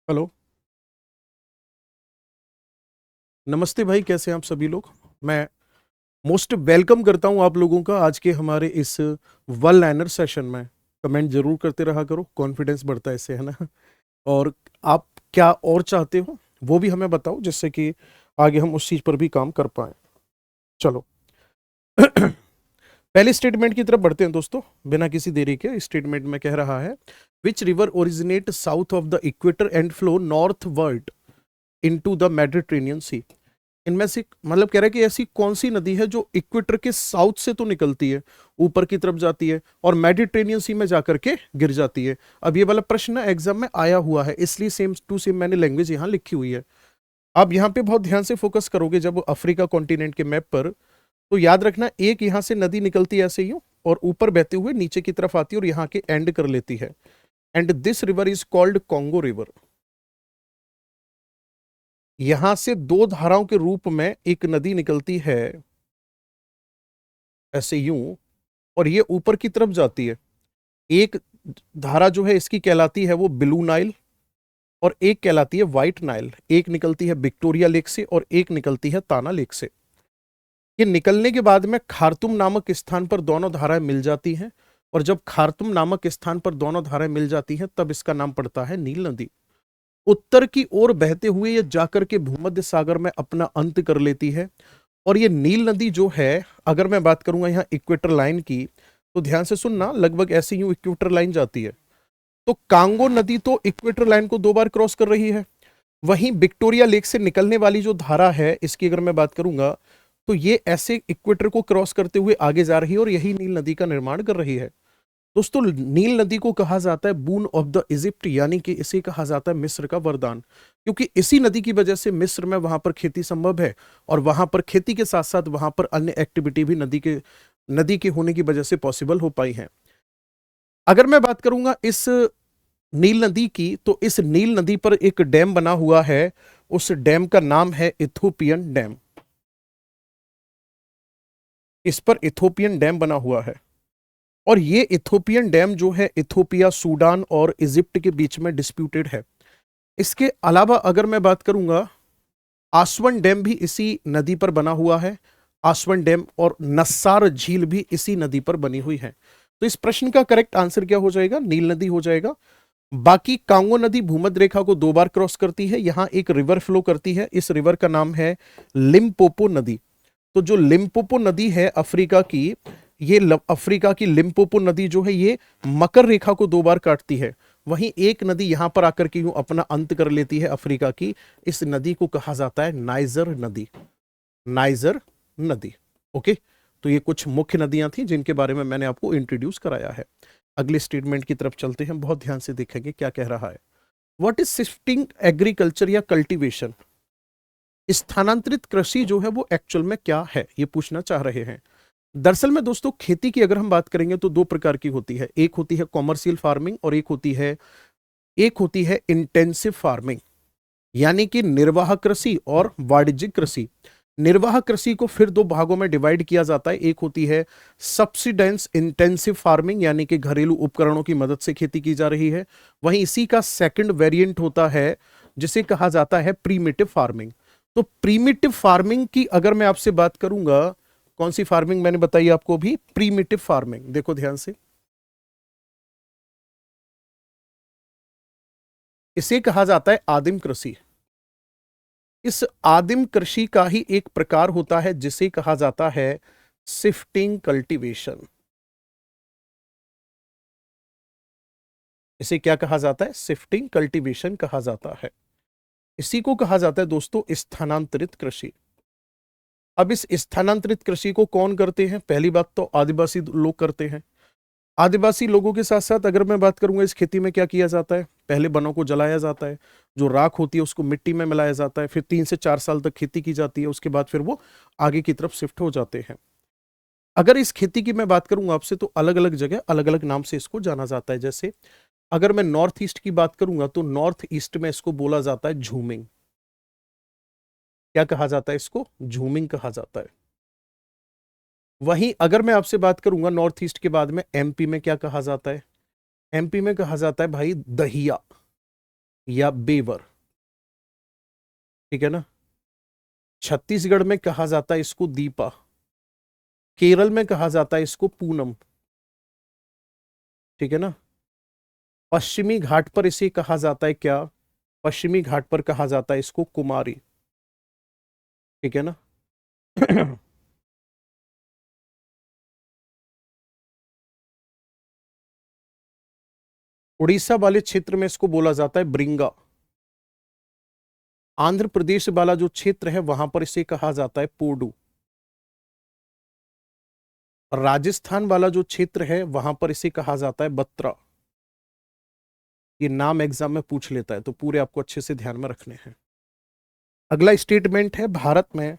Hello. नमस्ते भाई, कैसे हैं आप सभी लोग। मैं मोस्ट वेलकम करता हूं आप लोगों का आज के हमारे इस वन लाइनर सेशन में। कमेंट जरूर करते रहा करो, कॉन्फिडेंस बढ़ता है इससे, है ना। और आप क्या और चाहते हो वो भी हमें बताओ, जिससे कि आगे हम उस चीज पर भी काम कर पाए। चलो। पहले स्टेटमेंट की तरफ बढ़ते हैं दोस्तों, बिना किसी देरी के। स्टेटमेंट में कह रहा है, which river originate south of the equator and flow northward into the Mediterranean sea. इनमें से मतलब कह रहा है कि ऐसी कौन सी नदी है जो इक्वेटर के साउथ से तो निकलती है, ऊपर की तरफ जाती है और मेडिटेरेनियन सी में जाकर के गिर जाती है। अब ये वाला प्रश्न ना एग्जाम में आया हुआ है, इसलिए सेम टू सेम मैंने लैंग्वेज यहां लिखी हुई है। आप यहाँ पे बहुत ध्यान से फोकस करोगे जब अफ्रीका कॉन्टिनेंट के मैप पर, तो याद रखना एक यहां से नदी निकलती है ऐसे ही और ऊपर बहते हुए नीचे की तरफ आती है और यहाँ के एंड कर लेती है। And this river is called Congo river. यहां से दो धाराओं के रूप में एक नदी निकलती है ऐसे यूं, और ये ऊपर की तरफ जाती है। एक धारा जो है इसकी कहलाती है वो ब्लू नाइल, और एक कहलाती है व्हाइट नाइल। एक निकलती है विक्टोरिया लेक से और एक निकलती है ताना लेक से। ये निकलने के बाद में खार्तुम नामक स्थान पर दोनों धाराएं मिल जाती हैं, और जब खार्तुम नामक स्थान पर दोनों धाराएं मिल जाती हैं तब इसका नाम पड़ता है नील नदी। उत्तर की ओर बहते हुए ये जाकर के भूमध्य सागर में अपना अंत कर लेती है। और ये नील नदी जो है, अगर मैं बात करूंगा यहाँ इक्वेटर लाइन की, तो ध्यान से सुनना, लगभग ऐसे यूं इक्वेटर लाइन जाती है। तो कांगो नदी तो इक्वेटर लाइन को दो बार क्रॉस कर रही है। वहीं विक्टोरिया लेक से निकलने वाली जो धारा है इसकी अगर मैं बात करूंगा, तो ये ऐसे इक्वेटर को क्रॉस करते हुए आगे जा रही है और यही नील नदी का निर्माण कर रही है। दोस्तों, नील नदी को कहा जाता है बून ऑफ द इजिप्ट, यानी कि इसे कहा जाता है मिस्र का वरदान, क्योंकि इसी नदी की वजह से मिस्र में वहां पर खेती संभव है। और वहां पर खेती के साथ साथ वहां पर अन्य एक्टिविटी भी नदी के होने की वजह से पॉसिबल हो पाई है। अगर मैं बात करूंगा इस नील नदी की, तो इस नील नदी पर एक डैम बना हुआ है। उस डैम का नाम है इथोपियन डैम। इस पर इथोपियन डैम बना हुआ है। और ये इथोपियन डैम जो है इथोपिया, सूडान और इजिप्ट के बीच में डिस्प्यूटेड है। इसके अलावा अगर मैं बात करूंगा, आसवन डैम भी इसी नदी पर बना हुआ है। आसवन डैम और नस्सार झील भी इसी नदी पर बनी हुई है। तो इस प्रश्न का करेक्ट आंसर क्या हो जाएगा? नील नदी हो जाएगा। बाकी कांगो नदी भूमध्य रेखा को दो बार क्रॉस करती है, यहां एक रिवर फ्लो करती है, इस रिवर का नाम है लिम्पोपो नदी। तो जो लिम्पोपो नदी है अफ्रीका की, ये अफ्रीका की लिम्पोपो नदी जो है ये मकर रेखा को दो बार काटती है। वहीं एक नदी यहां पर आकर के यूं अपना अंत कर लेती है अफ्रीका की। इस नदी को कहा जाता है नाइजर नदी। नाइजर नदी। ओके। तो ये कुछ मुख्य नदियां थी जिनके बारे में मैंने आपको इंट्रोड्यूस कराया है। अगले स्टेटमेंट की तरफ चलते हैं, बहुत ध्यान से देखेंगे क्या कह रहा है। व्हाट इज शिफ्टिंग एग्रीकल्चर या कल्टीवेशन? स्थानांतरित कृषि जो है वो एक्चुअल में क्या है, ये पूछना चाह रहे हैं। दरअसल में दोस्तों, खेती की अगर हम बात करेंगे तो दो प्रकार की होती है। एक होती है कॉमर्शियल फार्मिंग और एक होती है इंटेंसिव फार्मिंग, यानी कि निर्वाह कृषि और वाणिज्यिक कृषि। निर्वाह कृषि को फिर दो भागों में डिवाइड किया जाता है। एक होती है सब्सिडेंस इंटेंसिव फार्मिंग, यानी कि घरेलू उपकरणों की मदद से खेती की जा रही है। वहीं इसी का सेकंड वेरिएंट होता है जिसे कहा जाता है प्रीमिटिव फार्मिंग। तो प्रीमिटिव फार्मिंग की अगर मैं आपसे बात करूंगा, कौन सी फार्मिंग मैंने बताई आपको भी? Primitive farming. देखो ध्यान से, इसे कहा जाता है आदिम कृषि। इस आदिम कृषि का ही एक प्रकार होता है जिसे कहा जाता है शिफ्टिंग कल्टीवेशन। इसे क्या कहा जाता है? शिफ्टिंग कल्टीवेशन कहा जाता है। इसी को कहा जाता है दोस्तों स्थानांतरित कृषि। अब इस स्थानांतरित कृषि को कौन करते हैं? पहली बात तो आदिवासी लोग करते हैं। आदिवासी लोगों के साथ साथ अगर मैं बात करूंगा, इस खेती में क्या किया जाता है? पहले वनों को जलाया जाता है, जो राख होती है उसको मिट्टी में मिलाया जाता है, फिर 3 से 4 साल तक खेती की जाती है, उसके बाद फिर वो आगे की तरफ शिफ्ट हो जाते हैं। अगर इस खेती की मैं बात करूंगा आपसे, तो अलग अलग जगह अलग अलग नाम से इसको जाना जाता है। जैसे अगर मैं नॉर्थ ईस्ट की बात करूंगा, तो नॉर्थ ईस्ट में इसको बोला जाता है झूमिंग। क्या कहा जाता है इसको? झूमिंग कहा जाता है। वहीं अगर मैं आपसे बात करूंगा नॉर्थ ईस्ट के बाद में, एमपी में क्या कहा जाता है? एमपी में कहा जाता है भाई दहिया। या बेवर, ठीक है ना। छत्तीसगढ़ में कहा जाता है इसको दीपा, केरल में कहा जाता है इसको पूनम, ठीक है ना। पश्चिमी घाट पर इसे कहा जाता है क्या, पश्चिमी घाट पर कहा जाता है इसको कुमारी, ठीक है ना। उड़ीसा वाले क्षेत्र में इसको बोला जाता है ब्रिंगा। आंध्र प्रदेश वाला जो क्षेत्र है वहां पर इसे कहा जाता है पोडू। राजस्थान वाला जो क्षेत्र है वहां पर इसे कहा जाता है बत्रा। ये नाम एग्जाम में पूछ लेता है तो पूरे आपको अच्छे से ध्यान में रखने हैं। अगला स्टेटमेंट है, भारत में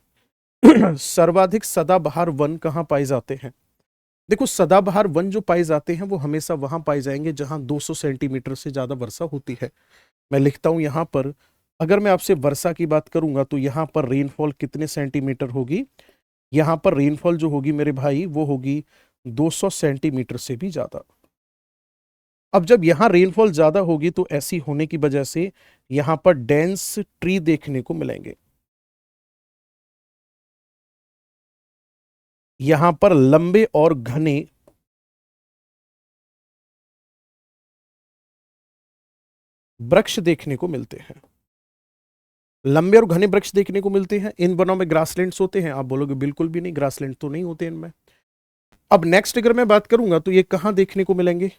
सर्वाधिक सदाबहार वन कहाँ पाए जाते हैं। देखो, सदाबहार वन जो पाए जाते हैं वो हमेशा वहां पाए जाएंगे जहां 200 सेंटीमीटर से ज्यादा वर्षा होती है। मैं लिखता हूं यहां पर, अगर मैं आपसे वर्षा की बात करूंगा तो यहां पर रेनफॉल कितने सेंटीमीटर होगी, यहां पर रेनफॉल जो होगी मेरे भाई वो होगी 200 सेंटीमीटर से भी ज्यादा। अब जब यहां रेनफॉल ज्यादा होगी तो ऐसी होने की वजह से यहां पर डेंस ट्री देखने को मिलेंगे, यहां पर लंबे और घने वृक्ष देखने को मिलते हैं। लंबे और घने वृक्ष देखने को मिलते हैं। इन वनों में ग्रासलैंड्स होते हैं, आप बोलोगे बिल्कुल भी नहीं, ग्रासलैंड तो नहीं होते इनमें। अब नेक्स्ट अगर मैं बात करूंगा तो ये कहां देखने को मिलेंगे,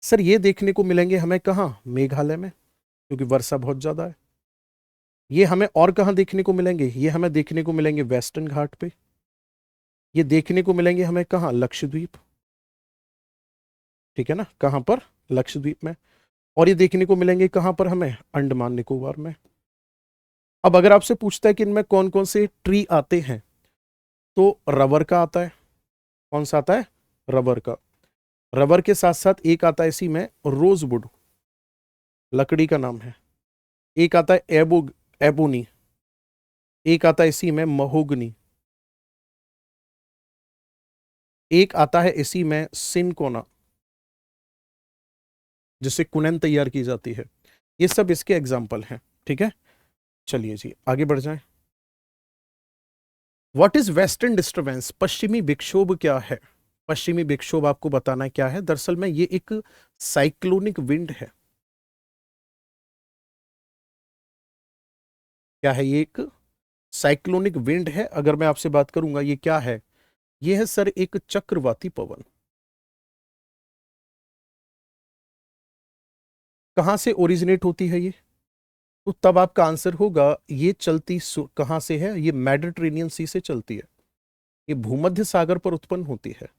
सर ये देखने को मिलेंगे हमें कहां, मेघालय में, क्योंकि वर्षा बहुत ज्यादा है। ये हमें और कहां देखने को मिलेंगे, ये हमें देखने को मिलेंगे वेस्टर्न घाट पे। ये देखने को मिलेंगे हमें कहां, लक्षद्वीप, ठीक है ना, कहां पर, लक्षद्वीप में। और ये देखने को मिलेंगे कहां पर हमें, अंडमान निकोबार में। अब अगर आपसे पूछता है कि इनमें कौन कौन से ट्री आते हैं तो रबर का आता है। कौन सा आता है, रबर का। रबर के साथ साथ एक आता है इसी में रोजवुड, लकड़ी का नाम है। एक आता है एबोनी, एक आता है इसी में महोगनी, एक आता है इसी में सिनकोना, जिससे कुनैन तैयार की जाती है। ये सब इसके एग्जाम्पल हैं, ठीक है। चलिए जी आगे बढ़ जाएं। व्हाट इज वेस्टर्न डिस्टर्बेंस, पश्चिमी विक्षोभ क्या है। पश्चिमी विक्षोभ आपको बताना क्या है, दरअसल में ये एक साइक्लोनिक विंड है। क्या है, ये एक साइक्लोनिक विंड है। अगर मैं आपसे बात करूंगा ये क्या है, ये है सर एक चक्रवाती पवन। कहां से ओरिजिनेट होती है ये, तो तब आपका आंसर होगा ये चलती कहां से है, ये मेडिटेरेनियन सी से चलती है। ये भूमध्य सागर पर उत्पन्न होती है,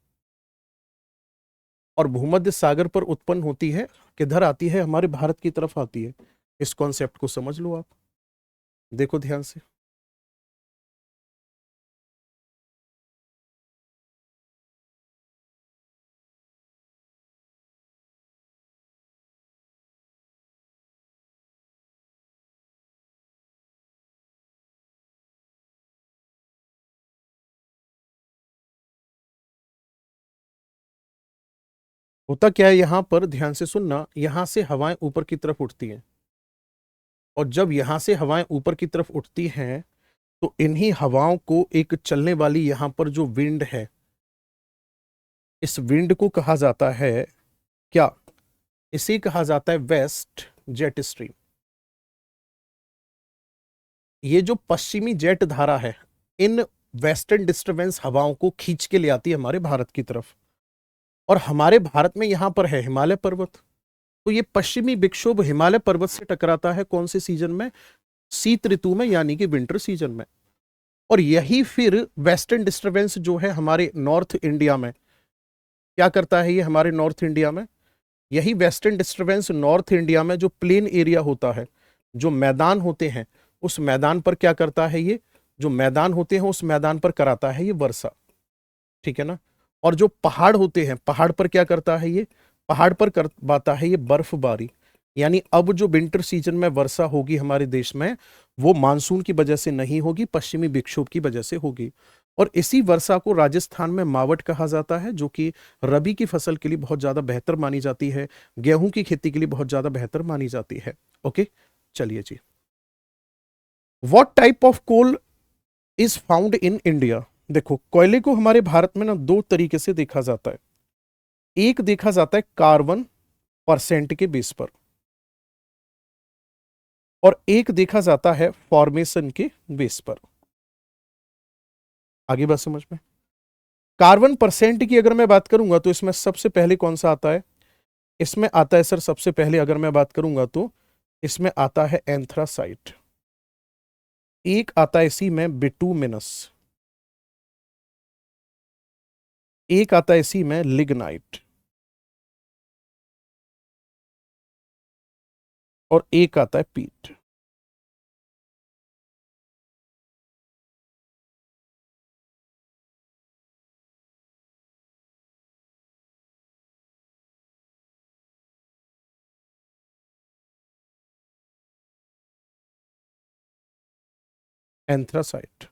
और भूमध्य सागर पर उत्पन्न होती है, किधर आती है, हमारे भारत की तरफ आती है। इस कॉन्सेप्ट को समझ लो आप, देखो ध्यान से। होता क्या है, यहां पर ध्यान से सुनना, यहां से हवाएं ऊपर की तरफ उठती हैं, और जब यहां से हवाएं ऊपर की तरफ उठती हैं तो इन्हीं हवाओं को एक चलने वाली यहां पर जो विंड है, इस विंड को कहा जाता है क्या, इसे कहा जाता है वेस्ट जेट स्ट्रीम। ये जो पश्चिमी जेट धारा है, इन वेस्टर्न डिस्टर्बेंस हवाओं को खींच के ले आती है हमारे भारत की तरफ, और हमारे भारत में यहां पर है हिमालय पर्वत। तो ये पश्चिमी विक्षोभ हिमालय पर्वत से टकराता है कौन से सीजन में, शीत ऋतु में, यानी कि विंटर सीजन में। और यही फिर वेस्टर्न डिस्टर्बेंस जो है हमारे नॉर्थ इंडिया में क्या करता है, ये हमारे नॉर्थ इंडिया में, यही वेस्टर्न डिस्टर्बेंस नॉर्थ इंडिया में जो प्लेन एरिया होता है, जो मैदान होते हैं, उस मैदान पर क्या करता है, ये जो मैदान होते हैं उस मैदान पर कराता है ये वर्षा, ठीक है ना। और जो पहाड़ होते हैं, पहाड़ पर क्या करता है ये, पहाड़ पर करवाता है ये बर्फबारी। यानी अब जो विंटर सीजन में वर्षा होगी हमारे देश में, वो मानसून की वजह से नहीं होगी, पश्चिमी विक्षोभ की वजह से होगी। और इसी वर्षा को राजस्थान में मावट कहा जाता है, जो कि रबी की फसल के लिए बहुत ज्यादा बेहतर मानी जाती है, गेहूं की खेती के लिए बहुत ज्यादा बेहतर मानी जाती है। ओके, चलिए जी, what type of coal is found in India. देखो, कोयले को हमारे भारत में ना दो तरीके से देखा जाता है। एक देखा जाता है कार्बन परसेंट के बेस पर, और एक देखा जाता है फॉर्मेशन के बेस पर। आगे बात समझ में। कार्बन परसेंट की अगर मैं बात करूंगा तो इसमें सबसे पहले कौन सा आता है, इसमें आता है सर सबसे पहले अगर मैं बात करूंगा तो इसमें आता है एंथ्रासाइट, एक आता है इसी में बिटूमिनस, एक आता है इसी में लिग्नाइट, और एक आता है पीट। एंथ्रासाइट।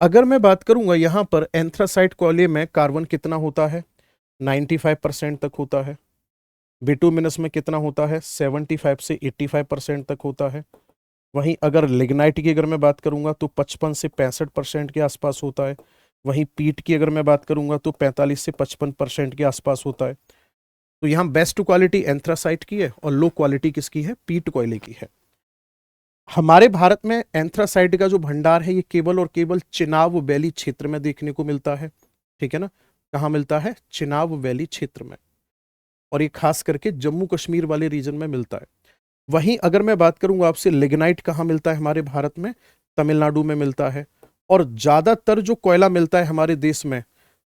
अगर मैं बात करूंगा यहां पर एंथ्रासाइट कोयले में कार्बन कितना होता है, 95% तक होता है। बिटुमिनस में कितना होता है, 75 से 85% तक होता है। वहीं अगर लिग्नाइट की अगर मैं बात करूंगा तो 55 से 65% के आसपास होता है। वहीं पीट की अगर मैं बात करूंगा तो 45 से 55% के आसपास होता है। तो यहाँ बेस्ट क्वालिटी एंथ्रासाइट की है और लो क्वालिटी किसकी है, पीट कोयले की है। हमारे भारत में एंथ्रासाइट का जो भंडार है ये केवल और केवल चिनाब वैली क्षेत्र में देखने को मिलता है। ठीक है ना, कहाँ मिलता है, चिनाब वैली क्षेत्र में, और ये खास करके जम्मू कश्मीर वाले रीजन में मिलता है। वहीं अगर मैं बात करूंगा आपसे लिग्नाइट कहाँ मिलता है हमारे भारत में, तमिलनाडु में मिलता है। और ज्यादातर जो कोयला मिलता है हमारे देश में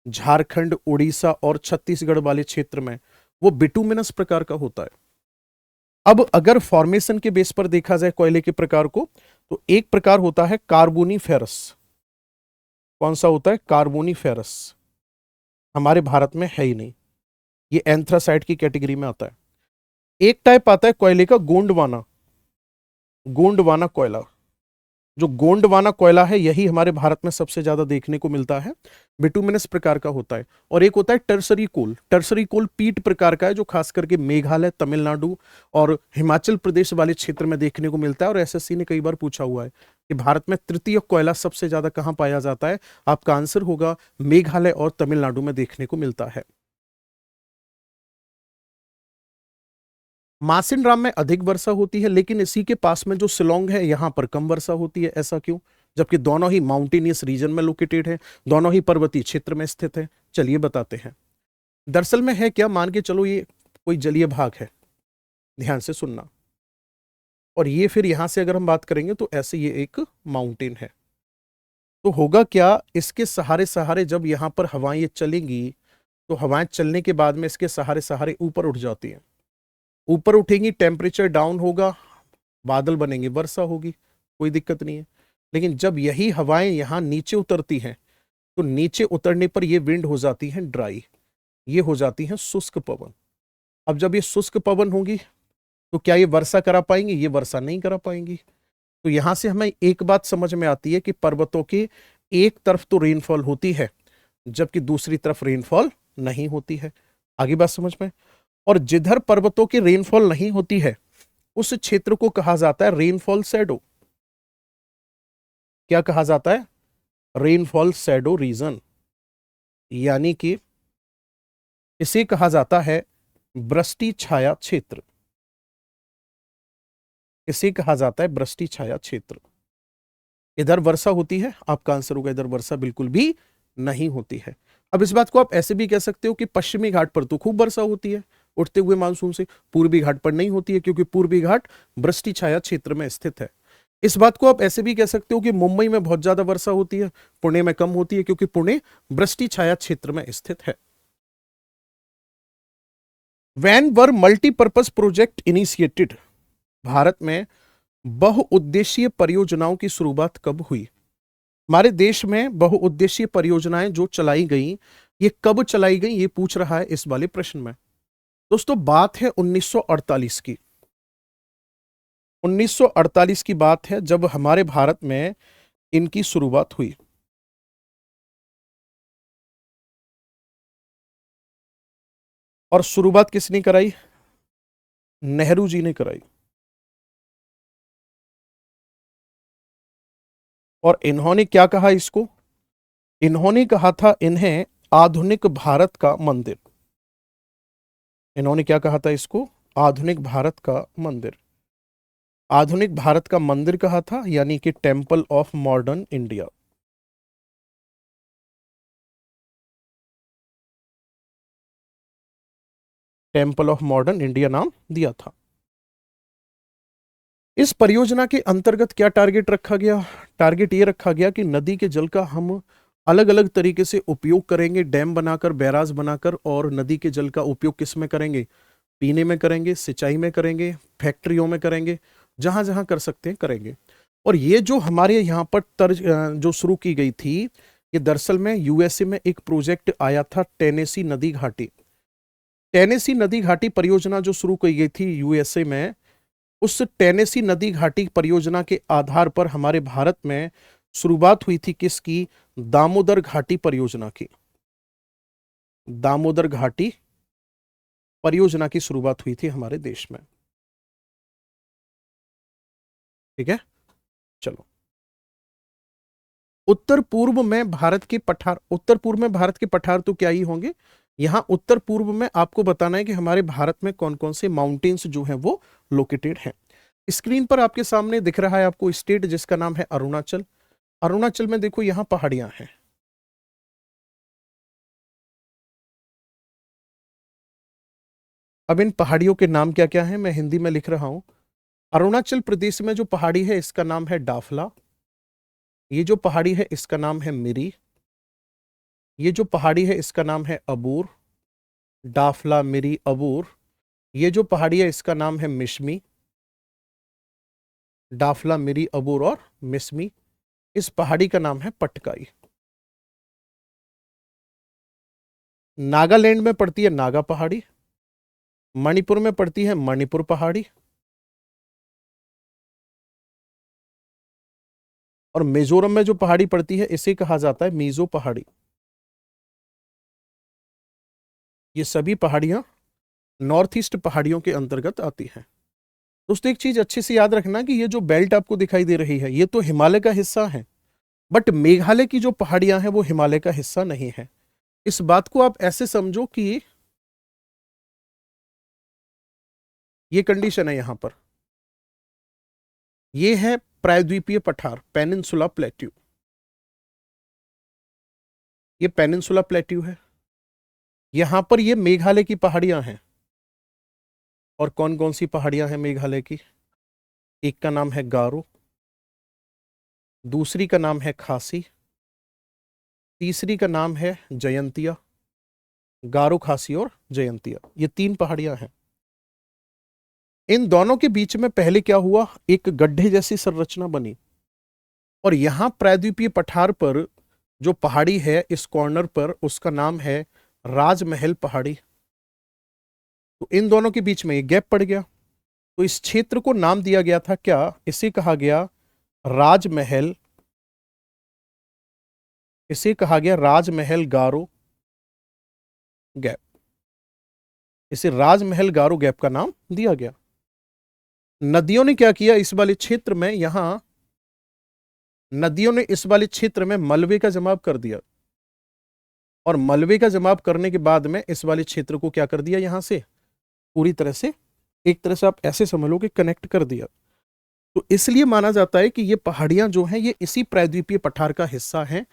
झारखंड, उड़ीसा और छत्तीसगढ़ वाले क्षेत्र में, वो बिटुमिनस प्रकार का होता है। अब अगर फॉर्मेशन के बेस पर देखा जाए कोयले के प्रकार को, तो एक प्रकार होता है कार्बोनीफेरस। कौन सा होता है, कार्बोनीफेरस, हमारे भारत में है ही नहीं, ये एंथ्रासाइट की कैटेगरी में आता है। एक टाइप आता है कोयले का गोंडवाना, गोंडवाना कोयला। जो गोंडवाना कोयला है यही हमारे भारत में सबसे ज्यादा देखने को मिलता है, बिटुमिनस प्रकार का होता है। और एक होता है टर्सरी कोल, टर्सरी कोल पीट प्रकार का है, जो खास करके मेघालय, तमिलनाडु और हिमाचल प्रदेश वाले क्षेत्र में देखने को मिलता है। और एसएससी ने कई बार पूछा हुआ है कि भारत में तृतीय कोयला सबसे ज्यादा कहां पाया जाता है, आपका आंसर होगा मेघालय और तमिलनाडु में देखने को मिलता है। मासिन राम में अधिक वर्षा होती है, लेकिन इसी के पास में जो शिलोंग है यहां पर कम वर्षा होती है, ऐसा क्यों, जबकि दोनों ही माउंटेनियस रीजन में लोकेटेड है, दोनों ही पर्वतीय क्षेत्र में स्थित है। चलिए बताते हैं। दरअसल में है क्या, मान के चलो ये कोई जलीय भाग है, ध्यान से सुनना, और ये फिर यहां से अगर हम बात करेंगे तो ऐसे ये एक माउंटेन है। तो होगा क्या, इसके सहारे सहारे जब यहां पर हवाएं ये चलेंगी, तो हवाएं चलने के बाद में इसके सहारे सहारे ऊपर उठ जाती हैं। ऊपर उठेंगी, टेम्परेचर डाउन होगा, बादल बनेंगे, वर्षा होगी, कोई दिक्कत नहीं है। लेकिन जब यही हवाएं यहां नीचे उतरती हैं, तो नीचे उतरने पर ये विंड हो जाती हैं ड्राई, ये हो जाती हैं शुष्क पवन। अब जब ये शुष्क पवन होंगी तो क्या ये वर्षा करा पाएंगी, ये वर्षा नहीं करा पाएंगी। तो यहां से हमें एक बात समझ में आती है कि पर्वतों के एक तरफ तो रेनफॉल होती है, जबकि दूसरी तरफ रेनफॉल नहीं होती है। आगे बात समझ में। और जिधर पर्वतों की रेनफॉल नहीं होती है उस क्षेत्र को कहा जाता है रेनफॉल शैडो। क्या कहा जाता है, रेनफॉल शैडो रीजन, यानी कि इसे कहा जाता है वृष्टि छाया क्षेत्र, इसे कहा जाता है वृष्टि छाया क्षेत्र। इधर वर्षा होती है, आपका आंसर होगा इधर वर्षा बिल्कुल भी नहीं होती है। अब इस बात को आप ऐसे भी कह सकते हो कि पश्चिमी घाट पर तो खूब वर्षा होती है उठते हुए मानसून से, पूर्वी घाट पर नहीं होती है, क्योंकि पूर्वी घाट वृष्टि छाया क्षेत्र में स्थित है। इस बात को आप ऐसे भी कह सकते हो कि मुंबई में बहुत ज्यादा वर्षा होती है, पुणे में कम होती है, क्योंकि पुणे वृष्टि छाया क्षेत्र में स्थित है। वैन वर मल्टीपर्पज प्रोजेक्ट इनिशिएटेड, भारत में बहुउद्देशीय परियोजनाओं की शुरुआत कब हुई। हमारे देश में बहुउद्देशीय परियोजनाएं जो चलाई गई, ये कब चलाई गई, ये पूछ रहा है इस वाले प्रश्न में। दोस्तों बात है 1948 की। 1948 की बात है जब हमारे भारत में इनकी शुरुआत हुई। और शुरुआत किसने कराई, नेहरू जी ने कराई। और इन्होंने क्या कहा इसको? इन्होंने कहा था इन्हें आधुनिक भारत का मंदिर। इन्होंने क्या कहा था इसको? आधुनिक भारत का मंदिर। आधुनिक भारत का मंदिर कहा था, यानी कि temple of modern India. Temple of modern India नाम दिया था। इस परियोजना के अंतर्गत क्या टारगेट रखा गया? टारगेट ये रखा गया कि नदी के जल का हम अलग अलग तरीके से उपयोग करेंगे, डैम बनाकर, बैराज बनाकर। और नदी के जल का उपयोग किस में करेंगे? पीने में करेंगे, सिंचाई में करेंगे, फैक्ट्रियों में करेंगे, जहां जहां कर सकते हैं करेंगे। और ये जो हमारे यहाँ पर तर्ज जो शुरू की गई थी, ये दरअसल में यूएसए में एक प्रोजेक्ट आया था, टेनेसी नदी घाटी। टेनेसी नदी घाटी परियोजना जो शुरू की गई थी यूएसए में, उस टेनेसी नदी घाटी परियोजना के आधार पर हमारे भारत में शुरुआत हुई थी किसकी? दामोदर घाटी परियोजना की। दामोदर घाटी परियोजना की शुरुआत हुई थी हमारे देश में। ठीक है, चलो। उत्तर पूर्व में भारत के पठार, उत्तर पूर्व में भारत के पठार तो क्या ही होंगे? यहां उत्तर पूर्व में आपको बताना है कि हमारे भारत में कौन कौन से माउंटेन्स जो हैं वो लोकेटेड हैं। स्क्रीन पर आपके सामने दिख रहा है आपको स्टेट जिसका नाम है अरुणाचल। अरुणाचल में देखो यहां पहाड़ियां हैं। अब इन पहाड़ियों के नाम क्या क्या हैं मैं हिंदी में लिख रहा हूं। अरुणाचल प्रदेश में जो पहाड़ी है इसका नाम है डाफला। ये जो पहाड़ी है इसका नाम है मिरी। ये जो पहाड़ी है इसका नाम है अबूर। डाफला, मिरी, अबूर। ये जो पहाड़ी है इसका नाम है मिशमी। डाफला, मिरी, अबूर और मिसमी। इस पहाड़ी का नाम है पटकाई। नागालैंड में पड़ती है नागा पहाड़ी। मणिपुर में पड़ती है मणिपुर पहाड़ी। और मिजोरम में जो पहाड़ी पड़ती है इसे कहा जाता है मीजो पहाड़ी। ये सभी पहाड़ियां नॉर्थ ईस्ट पहाड़ियों के अंतर्गत आती हैं। दोस्तों एक चीज अच्छे से याद रखना कि ये जो बेल्ट आपको दिखाई दे रही है ये तो हिमालय का हिस्सा है, बट मेघालय की जो पहाड़ियां हैं वो हिमालय का हिस्सा नहीं है। इस बात को आप ऐसे समझो कि ये कंडीशन है यहां पर। ये है प्रायद्वीपीय पठार, पेनिनसुला प्लेट्यू। ये पेनिनसुला प्लेट्यू है। यहां पर ये मेघालय की पहाड़ियां हैं। और कौन कौन सी पहाड़ियां हैं मेघालय की? एक का नाम है गारो, दूसरी का नाम है खासी, तीसरी का नाम है जयंतिया। गारो, खासी और जयंतिया, ये तीन पहाड़ियां हैं। इन दोनों के बीच में पहले क्या हुआ? एक गड्ढे जैसी संरचना बनी। और यहां प्रायद्वीपीय पठार पर जो पहाड़ी है इस कॉर्नर पर, उसका नाम है राजमहल पहाड़ी। तो इन दोनों के बीच में एक गैप पड़ गया, तो इस क्षेत्र को नाम दिया गया था क्या? इसे कहा गया राजमहल। इसे कहा गया राजमहल गारो गैप। इसे राजमहल गारो गैप का नाम दिया गया। नदियों ने क्या किया इस वाले क्षेत्र में? यहां नदियों ने इस वाले क्षेत्र में मलबे का जमाव कर दिया। और मलबे का जमाव करने के बाद में इस वाले क्षेत्र को क्या कर दिया? यहां से पूरी तरह से, एक तरह से आप ऐसे समझ लो कि कनेक्ट कर दिया। तो इसलिए माना जाता है कि ये पहाड़ियां जो हैं ये इसी प्रायद्वीपीय पठार का हिस्सा हैं,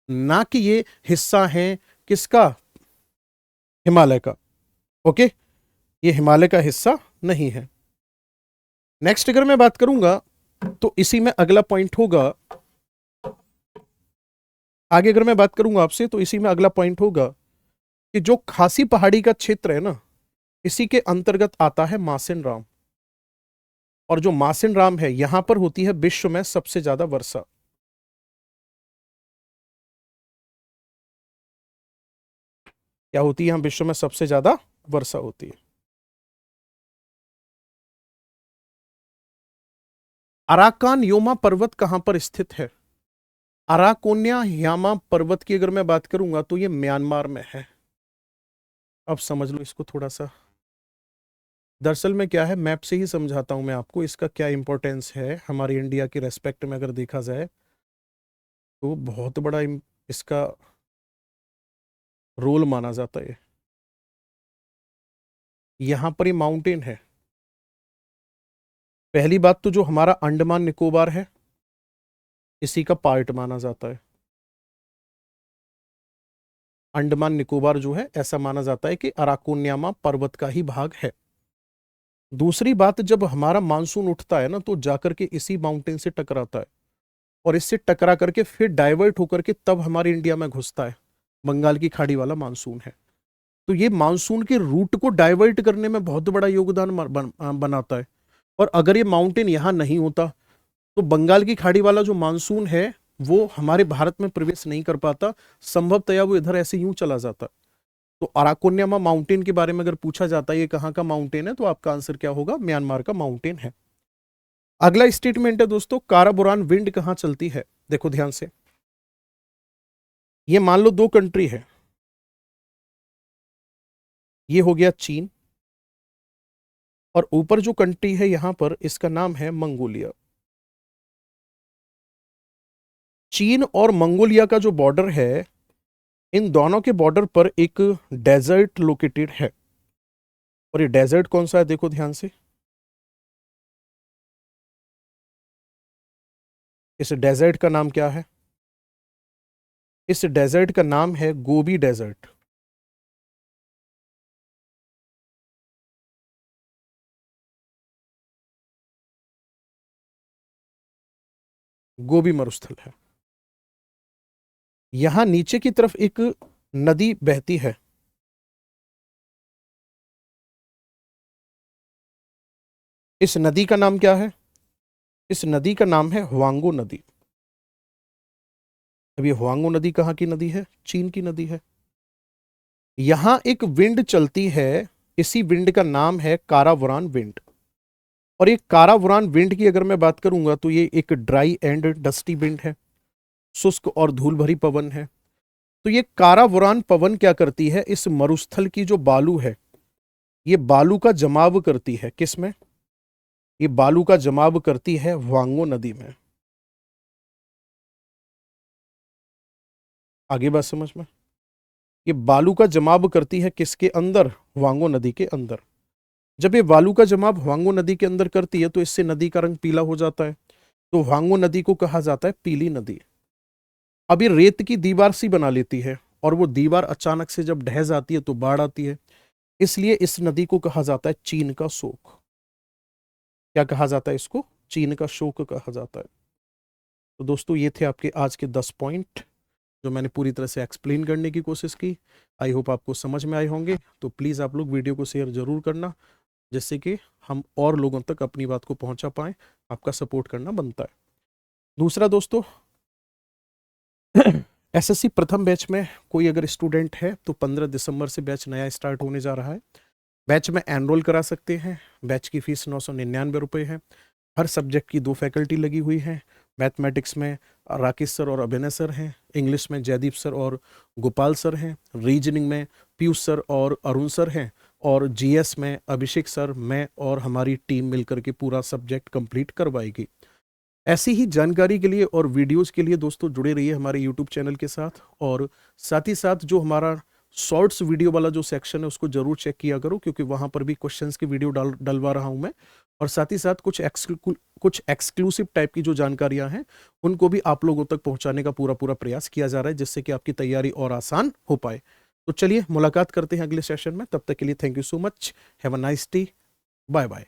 ना कि ये हिस्सा हैं किसका? हिमालय का। ओके, ये हिमालय का हिस्सा नहीं है। नेक्स्ट अगर मैं बात करूंगा तो इसी में अगला पॉइंट होगा। आगे अगर मैं बात करूंगा आपसे तो इसी में अगला पॉइंट होगा कि जो खासी पहाड़ी का क्षेत्र है ना, इसी के अंतर्गत आता है मासिन राम। और जो मासिन राम है यहां पर होती है विश्व में सबसे ज्यादा वर्षा। क्या होती है? यहां विश्व में सबसे ज्यादा वर्षा होती है। अराकान योमा पर्वत कहां पर स्थित है? अराकोन्या यामा पर्वत की अगर मैं बात करूंगा तो ये म्यांमार में है। अब समझ लो इसको थोड़ा सा। दरअसल में क्या है, मैप से ही समझाता हूं मैं आपको इसका क्या इंपॉर्टेंस है हमारी इंडिया की रेस्पेक्ट में अगर देखा जाए। तो बहुत बड़ा इसका रोल माना जाता है। यहां पर ये माउंटेन है। पहली बात तो जो हमारा अंडमान निकोबार है इसी का पार्ट माना जाता है। अंडमान निकोबार जो है ऐसा माना जाता है कि अराकोनियामा पर्वत का ही भाग है। दूसरी बात, जब हमारा मानसून उठता है ना तो जाकर के इसी माउंटेन से टकराता है और इससे टकरा करके फिर डाइवर्ट होकर के तब हमारे इंडिया में घुसता है। बंगाल की खाड़ी वाला मानसून है। तो ये मानसून के रूट को डाइवर्ट करने में बहुत बड़ा योगदान बनाता है। और अगर ये माउंटेन यहां नहीं होता तो बंगाल की खाड़ी वाला जो मानसून है वो हमारे भारत में प्रवेश नहीं कर पाता, संभवतया वो इधर ऐसे यूं चला जाता। तो अराकोनियामा माउंटेन के बारे में अगर पूछा जाता है ये कहां का माउंटेन है तो आपका आंसर क्या होगा? म्यांमार का माउंटेन है। अगला स्टेटमेंट है दोस्तों, काराबुरान विंड कहां चलती है? देखो ध्यान से, ये मान लो दो कंट्री है, ये हो गया चीन और ऊपर जो कंट्री है यहां पर इसका नाम है मंगोलिया। चीन और मंगोलिया का जो बॉर्डर है, इन दोनों के बॉर्डर पर एक डेजर्ट लोकेटेड है। और ये डेजर्ट कौन सा है? देखो ध्यान से, इस डेजर्ट का नाम क्या है? इस डेजर्ट का नाम है गोबी डेजर्ट। गोबी मरुस्थल है। यहां नीचे की तरफ एक नदी बहती है, इस नदी का नाम क्या है? इस नदी का नाम है हुआंगो नदी। अब ये हुआंगो नदी कहां की नदी है? चीन की नदी है। यहां एक विंड चलती है, इसी विंड का नाम है कारावुरान विंड। और ये कारावुरान विंड की अगर मैं बात करूंगा तो ये एक ड्राई एंड डस्टी विंड है, शुष्क और धूल भरी पवन है। तो ये कारावुरान पवन क्या करती है? इस मरुस्थल की जो बालू है, ये बालू का जमाव करती है। किस में? ये बालू का जमाव करती है हुआंगो नदी में। आगे बात समझ में? ये बालू का जमाव करती है किसके अंदर? हुआंगो नदी के अंदर। जब ये बालू का जमाव हुआंगो नदी के अंदर करती है तो इससे नदी का रंग पीला हो जाता है, तो हुआंगो नदी को कहा जाता है पीली नदी। अब ये रेत की दीवार सी बना लेती है और वो दीवार अचानक से जब ढह जाती है तो बाढ़ आती है, इसलिए इस नदी को कहा जाता है चीन का शोक। क्या कहा जाता है इसको? चीन का शोक कहा जाता है। तो दोस्तों ये थे आपके आज के 10 पॉइंट जो मैंने पूरी तरह से एक्सप्लेन करने की कोशिश की। आई होप आपको समझ में आए होंगे। तो प्लीज़ आप लोग वीडियो को शेयर जरूर करना, जिससे कि हम और लोगों तक अपनी बात को पहुंचा पाएं। आपका सपोर्ट करना बनता है। दूसरा दोस्तों, एसएससी प्रथम बैच में कोई अगर स्टूडेंट है तो 15 दिसंबर से बैच नया स्टार्ट होने जा रहा है। बैच में एनरोल करा सकते हैं। बैच की फीस 999 रुपये है। हर सब्जेक्ट की 2 फैकल्टी लगी हुई हैं। मैथमेटिक्स में राकेश सर और अभिनय सर हैं, इंग्लिश में जयदीप सर और गोपाल सर हैं, रीजनिंग में पीयूष सर और अरुण सर हैं, और जीएस में अभिषेक सर, मैं और हमारी टीम मिलकर के पूरा सब्जेक्ट कंप्लीट करवाएगी। ऐसी ही जानकारी के लिए और वीडियोस के लिए दोस्तों जुड़े रहिए हमारे यूट्यूब चैनल के साथ। और साथ ही साथ जो हमारा शॉर्ट्स वीडियो वाला जो सेक्शन है उसको जरूर चेक किया करो, क्योंकि वहां पर भी क्वेश्चंस की वीडियो डलवा रहा हूं मैं। और साथ ही साथ कुछ एक्सक्लूसिव टाइप की जो जानकारियां हैं उनको भी आप लोगों तक पहुंचाने का पूरा प्रयास किया जा रहा है, जिससे कि आपकी तैयारी और आसान हो पाए। तो चलिए मुलाकात करते हैं अगले सेशन में। तब तक के लिए thank you so much. Have a nice day. Bye bye.